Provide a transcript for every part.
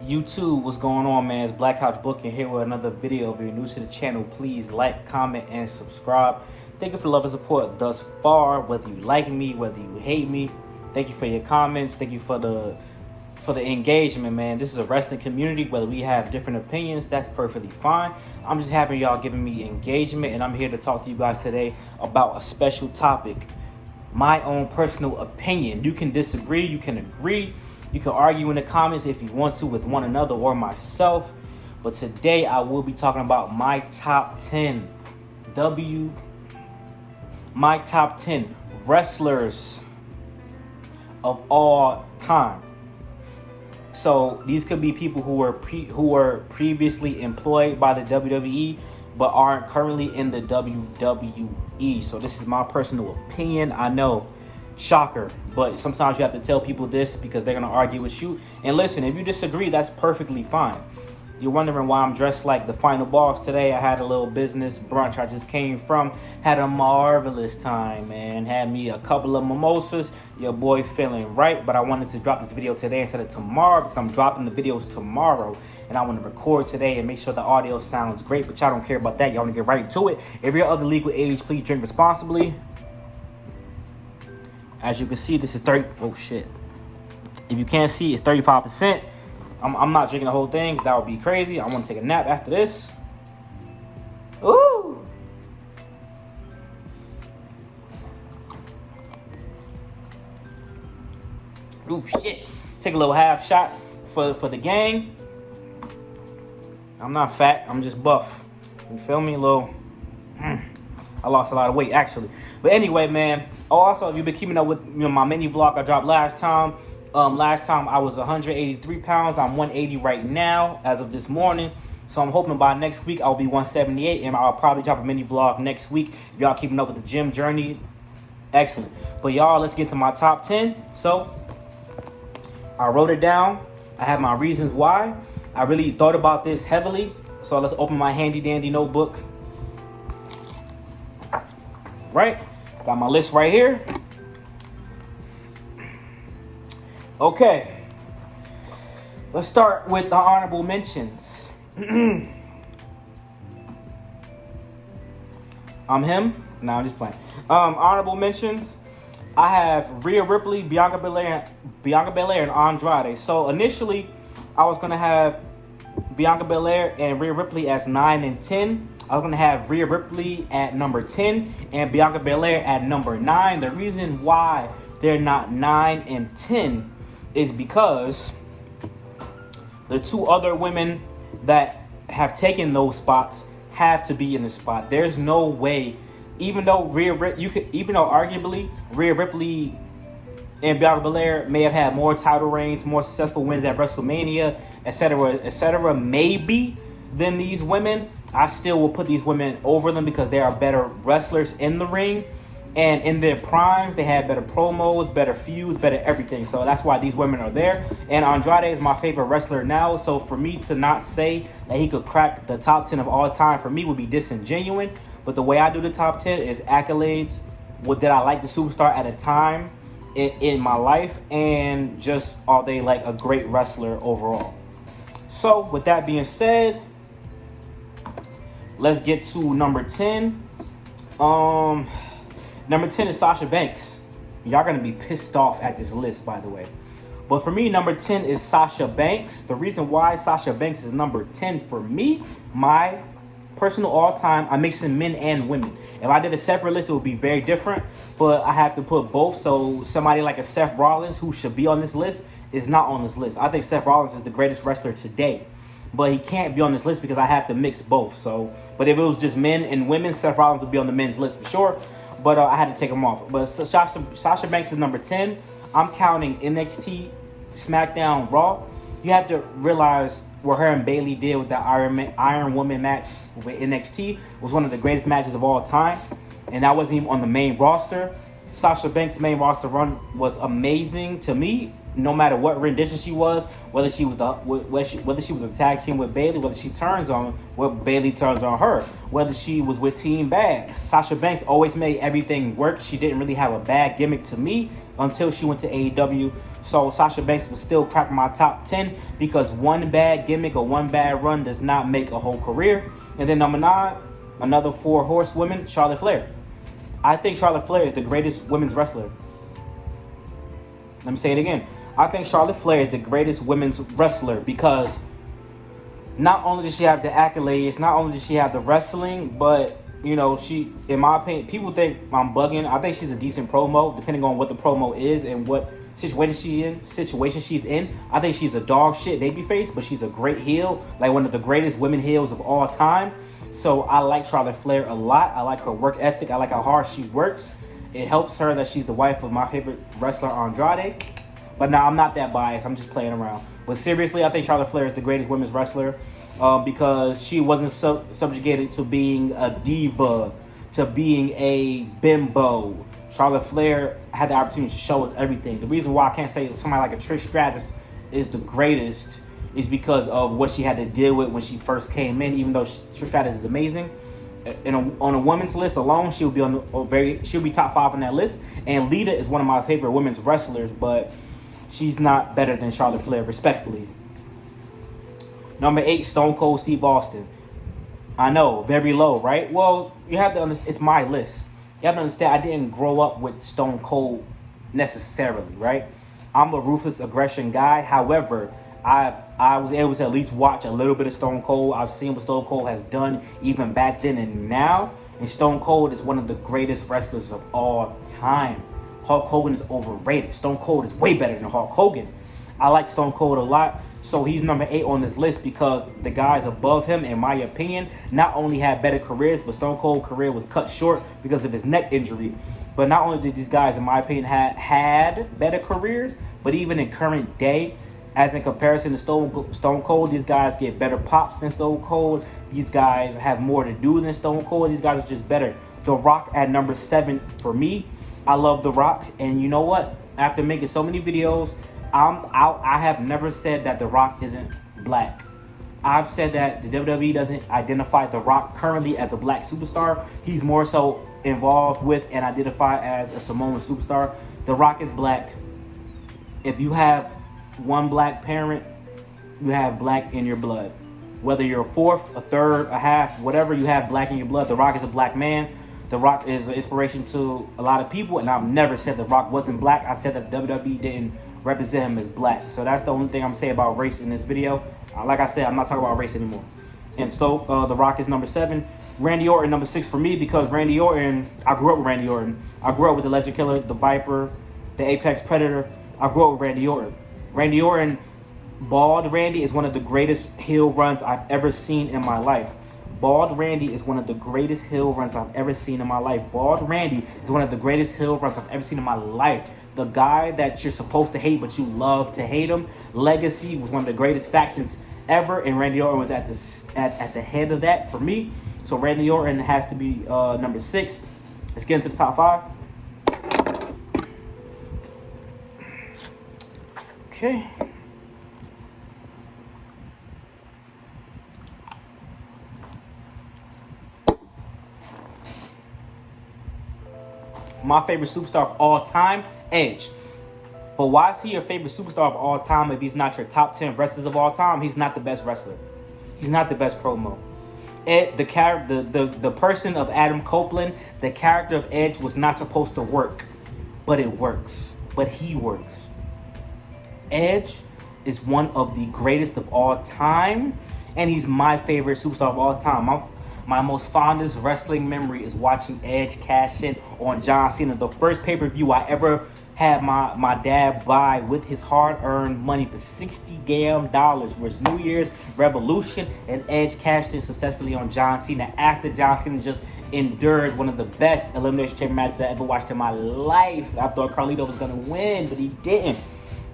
YouTube, what's going on, man? It's Black Couch Booking here with another video. If you're new to the channel, please like, comment, and subscribe. Thank you for the love and support thus far, whether you like me, whether you hate me. Thank you for your comments. Thank you for the engagement, man. This is a wrestling community. Whether we have different opinions, that's perfectly fine. I'm just happy y'all giving me engagement, and I'm here to talk to you guys today about a special topic. My own personal opinion. You can disagree, you can agree, you can argue in the comments if you want to with one another or myself. But today I will be talking about my top 10 wrestlers of all time. So these could be people who were previously employed by the WWE but aren't currently in the WWE. So this is my personal opinion. I know, shocker, but sometimes you have to tell people this because they're gonna argue with you. And listen, if you disagree, that's perfectly fine. You're wondering why I'm dressed like the final boss today. I had a little business brunch I just came from. Had a marvelous time, man. Had me a couple of mimosas. Your boy feeling right. But I wanted to drop this video today instead of tomorrow because I'm dropping the videos tomorrow. And I want to record today and make sure the audio sounds great. But y'all don't care about that. Y'all want to get right to it. If you're of the legal age, please drink responsibly. As you can see, this is 30. Oh, shit. If you can't see, it's 35%. I'm not drinking the whole thing. That would be crazy. I want to take a nap after this. Ooh. Ooh, shit. Take a little half shot for the gang. I'm not fat. I'm just buff. You feel me? A little... I lost a lot of weight, actually. But anyway, man. Oh, also, if you've been keeping up with my mini vlog I dropped last time. Last time I was 183 pounds. I'm 180 right now as of this morning. So I'm hoping by next week I'll be 178, and I'll probably drop a mini vlog next week. If y'all keeping up with the gym journey, excellent. But y'all, let's get to my top 10. So I wrote it down. I have my reasons why. I really thought about this heavily. So let's open my handy dandy notebook. Right? Got my list right here. Okay, let's start with the honorable mentions. I'm him? No, I'm just playing. Honorable mentions. I have Rhea Ripley, Bianca Belair, and Andrade. So initially, I was gonna have Bianca Belair and Rhea Ripley as 9 and 10. I was gonna have Rhea Ripley at number 10 and Bianca Belair at number 9. The reason why they're not 9 and 10 is because the two other women that have taken those spots have to be in the spot. There's no way, even though arguably Rhea Ripley and Bianca Belair may have had more title reigns, more successful wins at WrestleMania, etc., maybe than these women, I still will put these women over them because they are better wrestlers in the ring. And in their primes, they had better promos, better feuds, better everything. So that's why these women are there. And Andrade is my favorite wrestler now. So for me to not say that he could crack the top 10 of all time, for me, would be disingenuous. But the way I do the top 10 is accolades. What did I like the superstar at a time in my life? And just are they like a great wrestler overall? So with that being said, let's get to number 10. Number 10 is Sasha Banks. Y'all gonna be pissed off at this list, by the way. But for me, number 10 is Sasha Banks. The reason why Sasha Banks is number 10 for me, my personal all-time, I'm mixing men and women. If I did a separate list, it would be very different. But I have to put both. So somebody like a Seth Rollins, who should be on this list, is not on this list. I think Seth Rollins is the greatest wrestler today. But he can't be on this list because I have to mix both. So, but if it was just men and women, Seth Rollins would be on the men's list for sure. But I had to take him off. But Sasha Banks is number 10. I'm counting NXT, Smackdown, Raw. You have to realize what her and Bayley did with that Iron Woman match with NXT was one of the greatest matches of all time. And that wasn't even on the main roster. Sasha Banks' main roster run was amazing to me. No matter what rendition she was, whether she was whether she was a tag team with Bayley, whether she turns on Bayley turns on her, whether she was with Team Bad, Sasha Banks always made everything work. She didn't really have a bad gimmick to me until she went to AEW. So Sasha Banks was still cracking my top 10 because one bad gimmick or one bad run does not make a whole career. And then number 9, another 4 horsewomen, Charlotte Flair. I think Charlotte Flair is the greatest women's wrestler. Let me say it again. I think Charlotte Flair is the greatest women's wrestler because not only does she have the accolades, not only does she have the wrestling, but, you know, she, in my opinion, people think I'm bugging. I think she's a decent promo, depending on what the promo is and what situation she's in. I think she's a dog shit babyface, but she's a great heel, like one of the greatest women heels of all time. So I like Charlotte Flair a lot. I like her work ethic. I like how hard she works. It helps her that she's the wife of my favorite wrestler, Andrade. But now I'm not that biased. I'm just playing around. But seriously, I think Charlotte Flair is the greatest women's wrestler because she wasn't subjugated to being a diva, to being a bimbo. Charlotte Flair had the opportunity to show us everything. The reason why I can't say somebody like a Trish Stratus is the greatest is because of what she had to deal with when she first came in. Even though Trish Stratus is amazing, on a women's list alone, she'll be top 5 on that list. And Lita is one of my favorite women's wrestlers, but she's not better than Charlotte Flair, respectfully. Number 8, Stone Cold Steve Austin. I know, very low, right? Well, you have to understand, it's my list. You have to understand, I didn't grow up with Stone Cold necessarily, right? I'm a ruthless aggression guy. However, I was able to at least watch a little bit of Stone Cold. I've seen what Stone Cold has done even back then and now. And Stone Cold is one of the greatest wrestlers of all time. Hulk Hogan is overrated. Stone Cold is way better than Hulk Hogan. I like Stone Cold a lot. So he's number 8 on this list because the guys above him, in my opinion, not only had better careers, but Stone Cold's career was cut short because of his neck injury. But not only did these guys, in my opinion, had better careers, but even in current day, as in comparison to Stone Cold, these guys get better pops than Stone Cold. These guys have more to do than Stone Cold. These guys are just better. The Rock at number 7 for me. I love The Rock. And you know what? After making so many videos, I have never said that The Rock isn't black. I've said that the WWE doesn't identify The Rock currently as a black superstar. He's more so involved with and identified as a Samoan superstar. The Rock is black. If you have one black parent, you have black in your blood. Whether you're a fourth, a third, a half, whatever, you have black in your blood. The Rock is a black man. The Rock is an inspiration to a lot of people, and I've never said The Rock wasn't black. I said that WWE didn't represent him as black. So that's the only thing I'm saying about race in this video. Like I said, I'm not talking about race anymore. And so The Rock is number 7. Randy Orton, number 6 for me, because Randy Orton, I grew up with Randy Orton. I grew up with the Legend Killer, the Viper, the Apex Predator. I grew up with Randy Orton. Randy Orton, Bald Randy, is one of the greatest heel runs I've ever seen in my life. Bald Randy is one of the greatest heel runs I've ever seen in my life. Bald Randy is one of the greatest heel runs I've ever seen in my life. The guy that you're supposed to hate, but you love to hate him. Legacy was one of the greatest factions ever, and Randy Orton was at the head of that for me. So Randy Orton has to be number 6. Let's get into the top 5. Okay. My favorite superstar of all time, Edge. But why is he your favorite superstar of all time if he's not your top 10 wrestlers of all time? He's not the best wrestler. He's not the best promo. Ed, the person of Adam Copeland, the character of Edge was not supposed to work. But it works. But he works. Edge is one of the greatest of all time. And he's my favorite superstar of all time. My most fondest wrestling memory is watching Edge cash in on John Cena. The first pay-per-view I ever had my dad buy with his hard-earned money for $60 damn was New Year's Revolution, and Edge cashed in successfully on John Cena after John Cena just endured one of the best Elimination Chamber matches I ever watched in my life. I thought Carlito was going to win, but he didn't.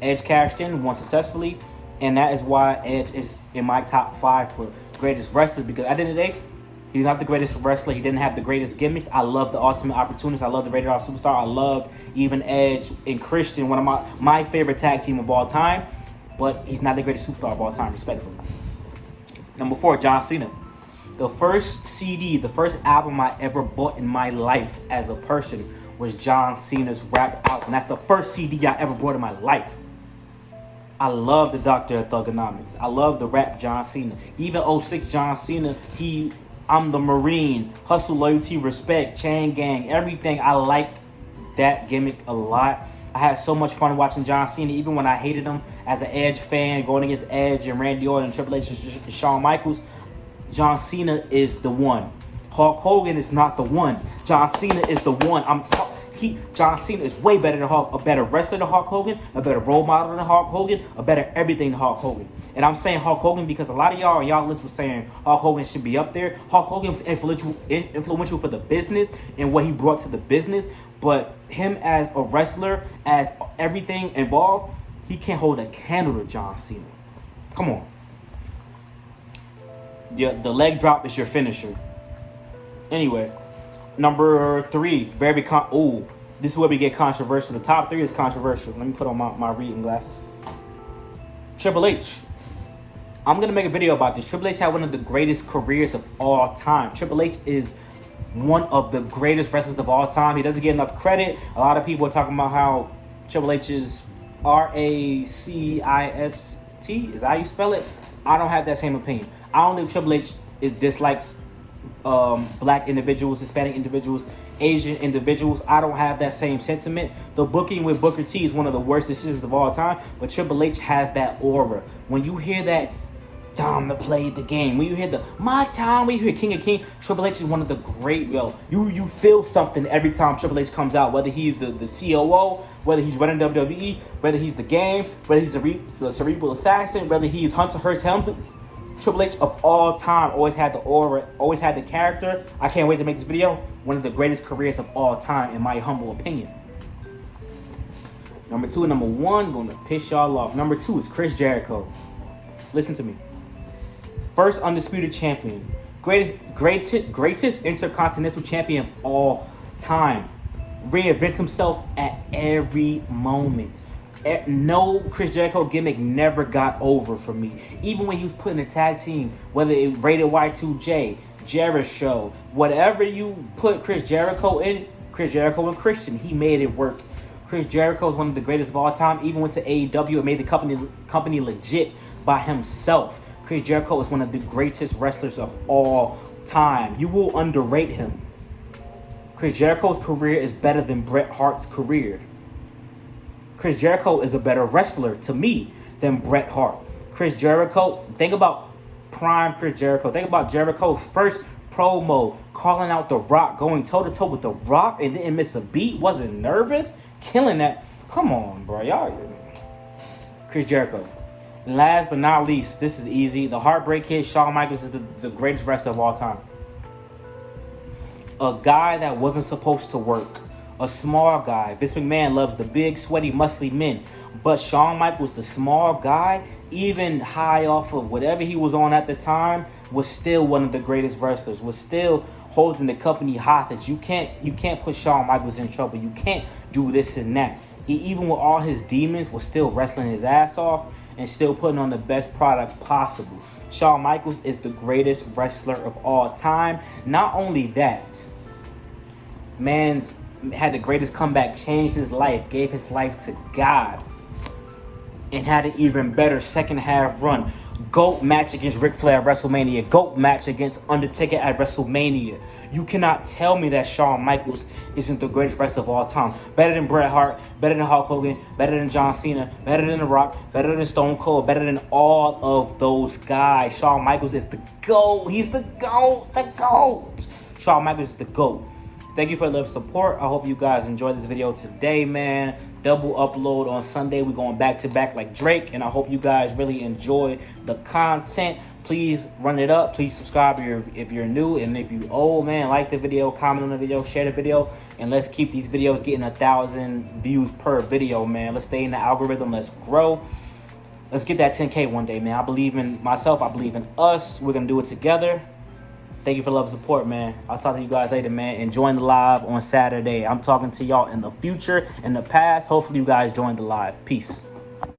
Edge cashed in, won successfully, and that is why Edge is in my top 5 for greatest wrestlers, because at the end of the day, He's not the greatest wrestler. He didn't have the greatest gimmicks. I love the Ultimate Opportunist. I love the Rated R Superstar. I love even Edge and Christian, one of my favorite tag team of all time. But he's not the greatest superstar of all time, respectfully. Number 4, John Cena. The first CD, the first album I ever bought in my life as a person was John Cena's Rap album. That's the first CD I ever bought in my life. I love the Doctor of Thugonomics. I love the rap John Cena. Even 06 John Cena, I'm the Marine, hustle, loyalty, respect, chain gang, everything. I liked that gimmick a lot. I had so much fun watching John Cena, even when I hated him as an Edge fan, going against Edge and Randy Orton and Triple H and Shawn Michaels. John Cena is the one. Hulk Hogan is not the one. John Cena is the one. John Cena is way better than Hulk, a better wrestler than Hulk Hogan, a better role model than Hulk Hogan, a better everything than Hulk Hogan. And I'm saying Hulk Hogan because a lot of y'all list was saying Hulk Hogan should be up there. Hulk Hogan was influential for the business and what he brought to the business. But him as a wrestler, as everything involved, he can't hold a candle to John Cena. Come on. Yeah, the leg drop is your finisher. Anyway, number 3, this is where we get controversial. The top 3 is controversial. Let me put on my reading glasses. Triple H. I'm going to make a video about this. Triple H had one of the greatest careers of all time. Triple H is one of the greatest wrestlers of all time. He doesn't get enough credit. A lot of people are talking about how Triple H is RACIST. Is that how you spell it? I don't have that same opinion. I don't think Triple H dislikes black individuals, Hispanic individuals, Asian individuals. I don't have that same sentiment. The booking with Booker T is one of the worst decisions of all time, but Triple H has that aura. When you hear that time to play the game, when you hear my time, when you hear King of King, Triple H is one of the great, you feel something every time Triple H comes out, whether he's the COO, whether he's running WWE, whether he's the game, whether he's the cerebral assassin, whether he's Hunter Hearst Helmsley. Triple H of all time always had the aura, always had the character. I can't wait to make this video. One of the greatest careers of all time, in my humble opinion. Number 2 and number 1, gonna piss y'all off. Number 2 is Chris Jericho. Listen to me. First undisputed champion. Greatest intercontinental champion of all time. Reinvents himself at every moment. No Chris Jericho gimmick never got over for me. Even when he was put in a tag team, whether it rated Y2J, Jericho, whatever you put Chris Jericho in, Chris Jericho and Christian, he made it work. Chris Jericho is one of the greatest of all time. Even went to AEW and made the company legit by himself. Chris Jericho is one of the greatest wrestlers of all time. You will underrate him. Chris Jericho's career is better than Bret Hart's career. Chris Jericho is a better wrestler to me than Bret Hart. Chris Jericho, think about prime Chris Jericho. Think about Jericho's first promo, calling out The Rock, going toe-to-toe with The Rock and didn't miss a beat, wasn't nervous, killing that. Come on, bro. Y'all. Chris Jericho. And last but not least, this is easy. The Heartbreak Kid, Shawn Michaels, is the greatest wrestler of all time. A guy that wasn't supposed to work. A small guy. Vince McMahon loves the big, sweaty, muscly men. But Shawn Michaels, the small guy, even high off of whatever he was on at the time, was still one of the greatest wrestlers. Was still holding the company hostage. You can't put Shawn Michaels in trouble. You can't do this and that. He, even with all his demons, was still wrestling his ass off and still putting on the best product possible. Shawn Michaels is the greatest wrestler of all time. Not only that, man's had the greatest comeback, changed his life, gave his life to God, and had an even better second half run. GOAT match against Ric Flair at WrestleMania. GOAT match against Undertaker at WrestleMania. You cannot tell me that Shawn Michaels isn't the greatest wrestler of all time. Better than Bret Hart, better than Hulk Hogan, better than John Cena, better than The Rock, better than Stone Cold, better than all of those guys. Shawn Michaels is the GOAT. He's the GOAT. The GOAT. Shawn Michaels is the GOAT. Thank you for the support. I hope you guys enjoyed this video today, man. Double upload on Sunday. We're going back to back like Drake, and I hope you guys really enjoy the content. Please run it up. Please subscribe if you're new, and if you old, man, like the video, comment on the video, share the video, and let's keep these videos getting 1,000 views per video, man. Let's stay in the algorithm. Let's grow. Let's get that 10K one day, man. I believe in myself. I believe in us. We're gonna do it together. Thank you for love and support, man. I'll talk to you guys later, man. And join the live on Saturday. I'm talking to y'all in the future, in the past. Hopefully, you guys join the live. Peace.